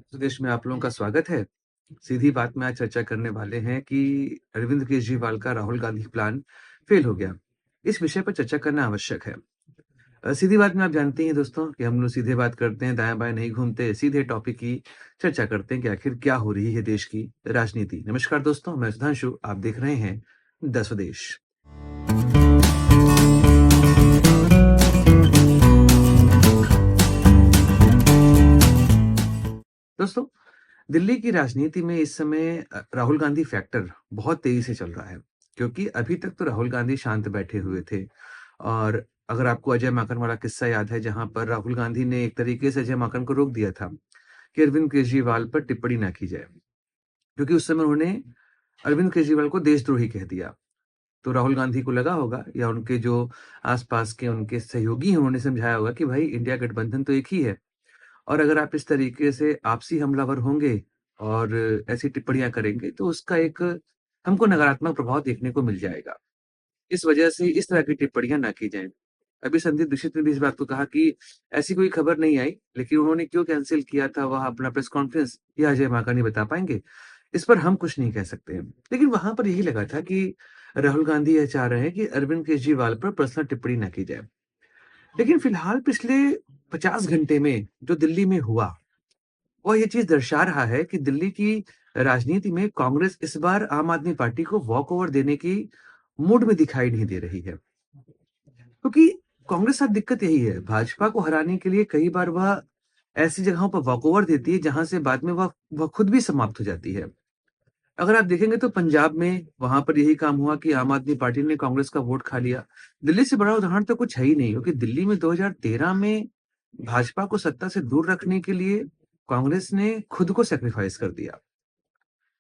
प्रदेश में आप लोगों का स्वागत है। सीधी बात में आज चर्चा करने वाले हैं कि अरविंद केजरीवाल का राहुल गांधी प्लान फेल हो गया। इस विषय पर चर्चा करना आवश्यक है। सीधी बात में आप जानते हैं दोस्तों कि हम लोग सीधे बात करते हैं, दायाँ-बायाँ नहीं घूमते, सीधे टॉपिक की चर्चा करते हैं कि आखिर क्या हो रही है देश की राजनीति। नमस्कार दोस्तों, मैं सुधांशु, आप देख रहे हैं द स्वदेश। दोस्तों, दिल्ली की राजनीति में इस समय राहुल गांधी फैक्टर बहुत तेजी से चल रहा है, क्योंकि अभी तक तो राहुल गांधी शांत बैठे हुए थे। और अगर आपको अजय माकन वाला किस्सा याद है, जहां पर राहुल गांधी ने एक तरीके से अजय माकन को रोक दिया था कि अरविंद केजरीवाल पर टिप्पणी ना की जाए, क्योंकि उस समय उन्होंने अरविंद केजरीवाल को देशद्रोही कह दिया। तो राहुल गांधी को लगा होगा, या उनके जो आसपास के उनके सहयोगी हैं, उन्होंने समझाया होगा कि भाई इंडिया गठबंधन तो एक ही है, और अगर आप इस तरीके से आपसी हमलावर होंगे और ऐसी टिप्पणियाँ करेंगे, तो उसका एक हमको नकारात्मक प्रभाव देखने को मिल जाएगा। इस वजह से इस तरह की टिप्पणियाँ ना की जाएँ। अभी संदीप दीक्षित ने भी इस बात को कहा कि ऐसी कोई खबर नहीं आई, लेकिन उन्होंने क्यों कैंसल किया था वह अपना प्रेस कॉन्फ्रेंस, ये अजय माकन बता पाएँगे। इस पर हम कुछ नहीं कह सकते हैं। लेकिन वहाँ पर यही लगा था कि राहुल गांधी ये चाह रहे हैं कि अरविंद केजरीवाल पर पर्सनल टिप्पणी ना की जाए। लेकिन फिलहाल पिछले 50 घंटे में जो दिल्ली में हुआ, वो ये चीज़ दर्शा रहा है कि दिल्ली की राजनीति में कांग्रेस इस बार आम आदमी पार्टी को वॉकओवर देने की मूड में दिखाई नहीं दे रही है। क्योंकि कांग्रेस के साथ दिक्कत यही है, भाजपा को हराने के लिए कई बार वह ऐसी जगहों पर वॉकओवर देती है, जहाँ से बाद में वह खुद भी समाप्त हो जाती है। अगर आप देखेंगे तो पंजाब में वहाँ पर यही काम हुआ कि आम आदमी पार्टी ने कांग्रेस का वोट खा लिया। दिल्ली से बड़ा उदाहरण तो कुछ है ही नहीं, क्योंकि दिल्ली में 2013 में भाजपा को सत्ता से दूर रखने के लिए कांग्रेस ने खुद को सैक्रिफाइस कर दिया।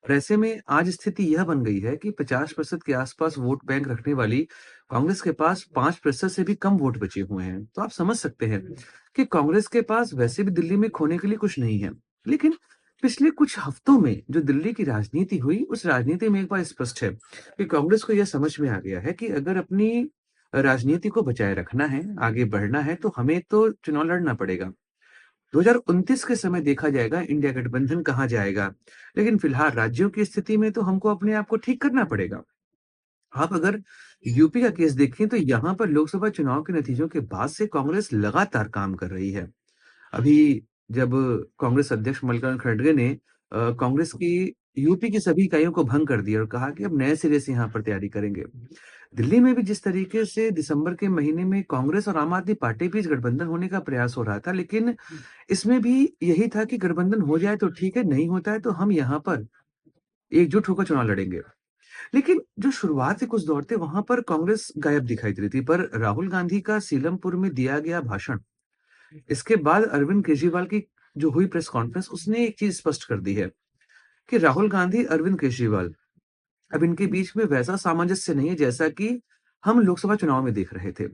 और ऐसे में आज स्थिति यह बन गई है कि 50% के आसपास वोट बैंक रखने वाली कांग्रेस के पास 5% से भी कम वोट बचे हुए हैं। तो आप समझ सकते हैं कि कांग्रेस के पास वैसे भी दिल्ली में खोने के लिए कुछ नहीं है। लेकिन पिछले कुछ हफ्तों में जो दिल्ली की राजनीति हुई, उस राजनीति में एक बात स्पष्ट है कि कांग्रेस को यह समझ में आ गया है कि अगर अपनी राजनीति को बचाए रखना है, आगे बढ़ना है, तो हमें तो चुनाव लड़ना पड़ेगा। 2029 के समय देखा जाएगा इंडिया गठबंधन कहाँ जाएगा। लेकिन फिलहाल राज्यों की स्थिति में तो हमको अपने आप को ठीक करना पड़ेगा। आप अगर यूपी का केस देखें, तो यहाँ पर लोकसभा चुनाव के नतीजों के बाद से कांग्रेस लगातार काम कर रही है। अभी जब कांग्रेस अध्यक्ष मल्लिकार्जुन खड़गे ने कांग्रेस की यूपी की सभी इकाइयों को भंग कर दिया और कहा कि अब नए सिरे से यहाँ पर तैयारी करेंगे। दिल्ली में भी जिस तरीके से दिसंबर के महीने में कांग्रेस और आम आदमी पार्टी बीच गठबंधन होने का प्रयास हो रहा था, लेकिन इसमें भी यही था कि गठबंधन हो जाए तो ठीक है, नहीं होता है तो हम यहाँ पर एकजुट होकर चुनाव लड़ेंगे। लेकिन जो शुरुआत के कुछ दौर थे, वहाँ पर कांग्रेस गायब दिखाई दे रही थी, पर राहुल गांधी का सीलमपुर में दिया गया भाषण, इसके बाद अरविंद केजरीवाल की जो हुई प्रेस कॉन्फ्रेंस, उसने एक चीज़ स्पष्ट कर दी है कि राहुल गांधी, अरविंद केजरीवाल, अब इनके बीच में वैसा सामंजस्य नहीं है जैसा कि हम लोकसभा चुनाव में देख रहे थे।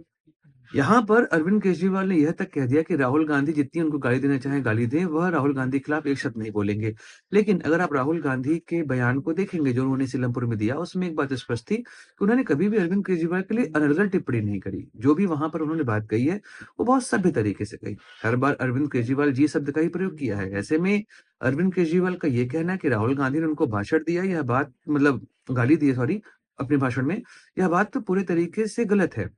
यहाँ पर अरविंद केजरीवाल ने यह तक कह दिया कि राहुल गांधी जितनी उनको गाली देना चाहें गाली दें, वह राहुल गांधी के खिलाफ एक शब्द नहीं बोलेंगे। लेकिन अगर आप राहुल गांधी के बयान को देखेंगे जो उन्होंने सीलमपुर में दिया, उसमें एक बात स्पष्ट थी कि उन्होंने कभी भी अरविंद केजरीवाल के लिए अनर्गल टिप्पणी नहीं करी। जो भी वहां पर उन्होंने बात कही है, वो बहुत सभ्य तरीके से कही। हर बार अरविंद केजरीवाल जी शब्द का ही प्रयोग किया है। ऐसे में अरविंद केजरीवाल का ये कहना है कि राहुल गांधी ने उनको भाषण दिया, यह बात मतलब गाली दी है, सॉरी, अपने भाषण में, यह बात तो पूरे तरीके से गलत है।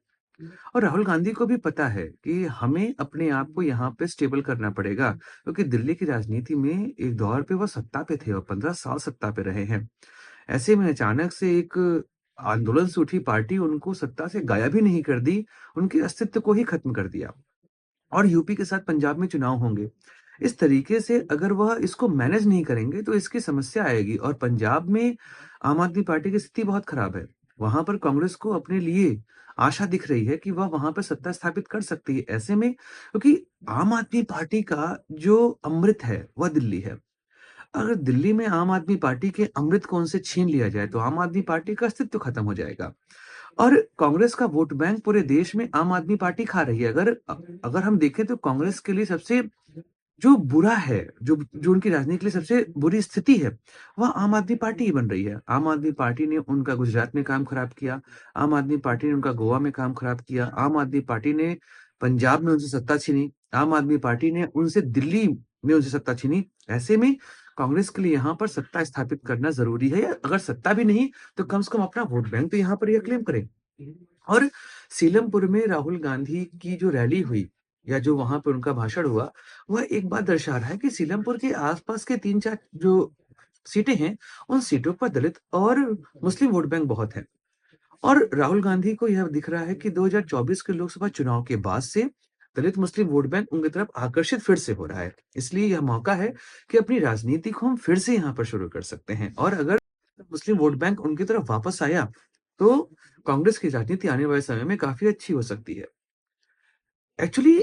और राहुल गांधी को भी पता है कि हमें अपने आप को यहाँ पे स्टेबल करना पड़ेगा, क्योंकि दिल्ली की राजनीति में एक दौर पे वो सत्ता पे थे और 15 साल सत्ता पे रहे हैं। ऐसे में अचानक से एक आंदोलन से उठी पार्टी उनको सत्ता से गायब ही नहीं कर दी, उनके अस्तित्व को ही खत्म कर दिया। और यूपी के साथ पंजाब में चुनाव होंगे। इस तरीके से अगर वह इसको मैनेज नहीं करेंगे, तो इसकी समस्या आएगी, और पंजाब में आम आदमी पार्टी की स्थिति बहुत खराब है। वहाँ पर कांग्रेस को अपने लिए आशा दिख रही है कि वह वहाँ पर सत्ता स्थापित कर सकती है। ऐसे में क्योंकि आम आदमी पार्टी का जो अमृत है, वह दिल्ली है। अगर दिल्ली में आम आदमी पार्टी के अमृत को उनसे छीन लिया जाए, तो आम आदमी पार्टी का अस्तित्व खत्म हो जाएगा। और कांग्रेस का वोट बैंक पूरे देश में आम आदमी पार्टी खा रही है। अगर हम देखें तो कांग्रेस के लिए सबसे जो बुरा है, जो जो उनकी राजनीति के लिए सबसे बुरी स्थिति है, वह आम आदमी पार्टी ही बन रही है। आम आदमी पार्टी ने उनका गुजरात में काम खराब किया, आम आदमी पार्टी ने उनका गोवा में काम खराब किया, आम आदमी पार्टी ने पंजाब में उनसे सत्ता छीनी, आम आदमी पार्टी ने उनसे दिल्ली ने उनसे सत्ता छीनी। ऐसे में कांग्रेस के लिए यहाँ पर सत्ता स्थापित करना ज़रूरी है, या अगर सत्ता भी नहीं, तो कम से कम अपना वोट बैंक तो यहाँ पर ये क्लेम करें। और सीलमपुर में राहुल गांधी की जो रैली हुई, या जो वहाँ पे उनका भाषण हुआ, वह एक बात दर्शा रहा है कि सीलमपुर के आस-पास के 3-4 जो सीटें हैं, उन सीटों पर दलित और मुस्लिम वोट बैंक बहुत है। और राहुल गांधी को यह दिख रहा है कि 2024 के लोकसभा चुनाव के बाद से दलित मुस्लिम वोट बैंक उनकी तरफ आकर्षित फिर से हो रहा है। इसलिए यह मौका है कि अपनी राजनीति को हम फिर से यहाँ पर शुरू कर सकते हैं, और अगर मुस्लिम वोट बैंक उनकी तरफ वापस आया, तो कांग्रेस की राजनीति आने वाले समय में काफ़ी अच्छी हो सकती है। एक्चुअली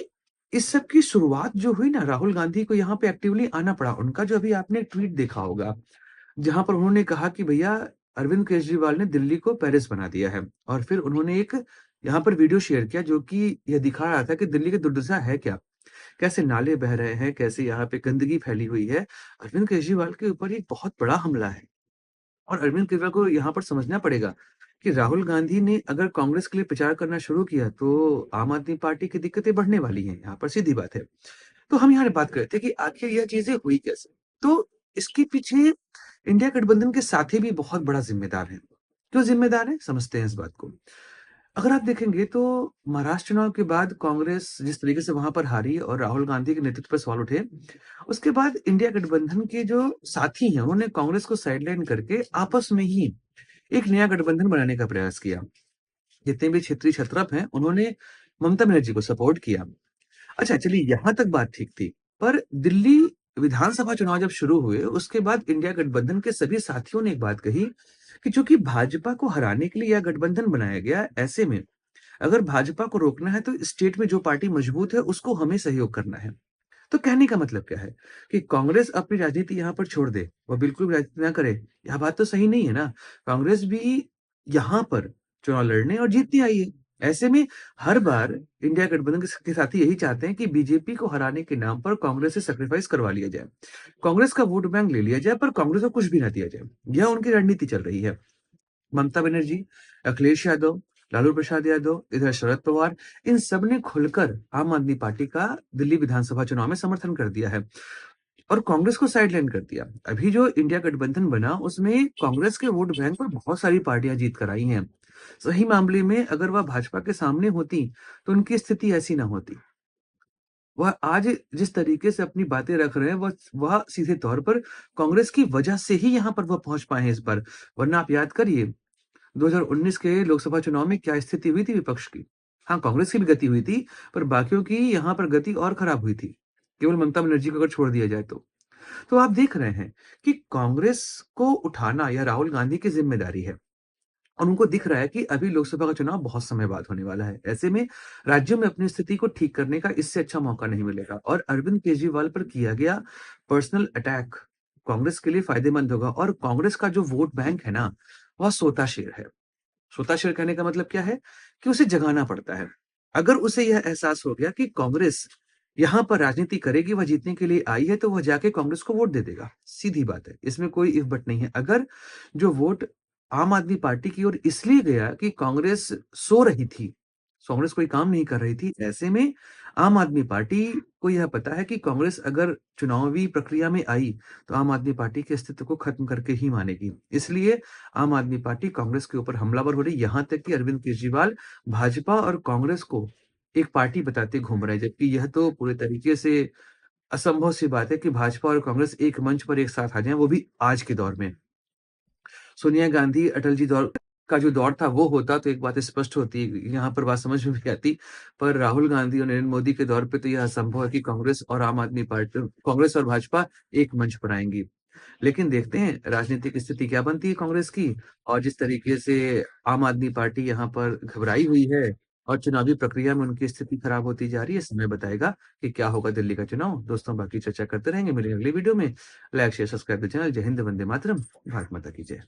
इस सब की शुरुआत जो हुई ना, राहुल गांधी को यहाँ पे एक्टिवली आना पड़ा। उनका जो अभी आपने ट्वीट देखा होगा, जहाँ पर उन्होंने कहा कि भैया अरविंद केजरीवाल ने दिल्ली को पेरिस बना दिया है, और फिर उन्होंने एक यहाँ पर वीडियो शेयर किया जो कि यह दिखा रहा था कि दिल्ली की दुर्दशा है क्या? कैसे नाले बह रहे हैं, कैसे यहाँ पे गंदगी फैली हुई है। अरविंद केजरीवाल के ऊपर एक बहुत बड़ा हमला है, और अरविंद केजरीवाल को यहाँ पर समझना पड़ेगा कि राहुल गांधी ने अगर कांग्रेस के लिए प्रचार करना शुरू किया, तो आम आदमी पार्टी की दिक्कतें बढ़ने वाली हैं, यहाँ पर सीधी बात है। तो हम यहाँ बात कर रहे थे कि आखिर यह चीज़ें हुई कैसे? तो इसके पीछे इंडिया गठबंधन के साथी भी बहुत बड़ा ज़िम्मेदार हैं। क्यों ज़िम्मेदार हैं? समझते हैं इस बात को। अगर आप देखेंगे तो महाराष्ट्र चुनाव के बाद कांग्रेस जिस तरीके से वहाँ पर हारी और राहुल गांधी के नेतृत्व पर सवाल उठे, उसके बाद इंडिया गठबंधन के जो साथी हैं, उन्होंने कांग्रेस को साइडलाइन करके आपस में ही एक नया गठबंधन बनाने का प्रयास किया। जितने भी क्षेत्रीय क्षत्रप हैं, उन्होंने ममता बनर्जी को सपोर्ट किया। अच्छा, चलिए यहाँ तक बात ठीक थी। पर दिल्ली विधानसभा चुनाव जब शुरू हुए, उसके बाद इंडिया गठबंधन के सभी साथियों ने एक बात कही कि चूँकि भाजपा को हराने के लिए यह गठबंधन बनाया गया, ऐसे में अगर भाजपा को रोकना है, तो स्टेट में जो पार्टी मजबूत है, उसको हमें सहयोग करना है। तो कहने का मतलब क्या है कि कांग्रेस अपनी राजनीति यहाँ पर छोड़ दे, वो बिल्कुल भी राजनीति ना करे, यह बात तो सही नहीं है ना। कांग्रेस भी यहाँ पर चुनाव लड़ने और जीतने आई है। ऐसे में हर बार इंडिया गठबंधन के साथी यही चाहते हैं कि बीजेपी को हराने के नाम पर कांग्रेस से सैक्रिफाइस करवा लिया जाए। कांग्रेस का वोट बैंक ले लिया जाए, पर कांग्रेस को कुछ भी ना दिया जाए। यह उनकी रणनीति चल रही है। ममता बनर्जी, अखिलेश यादव, लालू प्रसाद यादव, इधर शरद पवार, इन सब ने खुलकर आम आदमी पार्टी का दिल्ली विधानसभा चुनाव में समर्थन कर दिया है, और कांग्रेस को साइडलाइन कर दिया। अभी जो इंडिया गठबंधन बना, उसमें कांग्रेस के वोट बैंक पर बहुत सारी पार्टियां जीत कर आई हैं। सही मामले में अगर वह भाजपा के सामने होती, तो उनकी स्थिति ऐसी ना होती। वह आज जिस तरीके से अपनी बातें रख रहे हैं, वह सीधे तौर पर कांग्रेस की वजह से ही यहाँ पर वह पहुंच पाए हैं इस बार। वरना आप याद करिए, 2019 के लोकसभा चुनाव में क्या स्थिति हुई थी विपक्ष की। हाँ, कांग्रेस की भी गति हुई थी, पर बाकियों की यहाँ पर गति और खराब हुई थी, केवल ममता बनर्जी को अगर छोड़ दिया जाए तो। तो आप देख रहे हैं कि कांग्रेस को उठाना यह राहुल गांधी की ज़िम्मेदारी है, और उनको दिख रहा है कि अभी लोकसभा का चुनाव बहुत समय बाद होने वाला है। ऐसे में राज्यों में अपनी स्थिति को ठीक करने का इससे अच्छा मौका नहीं मिलेगा, और अरविंद केजरीवाल पर किया गया पर्सनल अटैक कांग्रेस के लिए फ़ायदेमंद होगा, और कांग्रेस का जो वोट बैंक है ना, वह सोता शेर है। सोताशेर कहने का मतलब क्या है कि उसे जगाना पड़ता है। अगर उसे यह एहसास हो गया कि कांग्रेस यहाँ पर राजनीति करेगी, वह जीतने के लिए आई है, तो वह जाके कांग्रेस को वोट दे देगा। सीधी बात है, इसमें कोई इफ बट नहीं है। अगर जो वोट आम आदमी पार्टी की ओर इसलिए गया कि कांग्रेस सो रही थी, कांग्रेस कोई काम नहीं कर रही थी, ऐसे में आम आदमी पार्टी को यह पता है कि कांग्रेस अगर चुनावी प्रक्रिया में आई, तो आम आदमी पार्टी के अस्तित्व को खत्म करके ही मानेगी। इसलिए आम आदमी पार्टी कांग्रेस के ऊपर हमलावर हो रही है, यहाँ तक कि अरविंद केजरीवाल भाजपा और कांग्रेस को एक पार्टी बताते घूम रहे हैं, जबकि यह तो पूरे तरीके से असंभव सी बात है कि भाजपा और कांग्रेस एक मंच पर एक साथ आ जाएँ, वो भी आज के दौर में। सोनिया गांधी, अटल जी दौर का जो दौर था वो होता, तो एक बात स्पष्ट होती, यहाँ पर बात समझ में भी आती। पर राहुल गांधी और नरेंद्र मोदी के दौर पे तो यह असंभव है कि कांग्रेस और भाजपा एक मंच पर आएँगी। लेकिन देखते हैं राजनीतिक स्थिति क्या बनती है कांग्रेस की, और जिस तरीके से आम आदमी पार्टी यहाँ पर घबराई हुई है और चुनावी प्रक्रिया में उनकी स्थिति खराब होती जा रही है, समय बताएगा कि क्या होगा दिल्ली का चुनाव। दोस्तों, बाकी चर्चा करते रहेंगे, मिलेंगे अगली वीडियो में। Like, share, subscribe the channel. जय हिंद, वंदे मातरम, भारत माता की जय।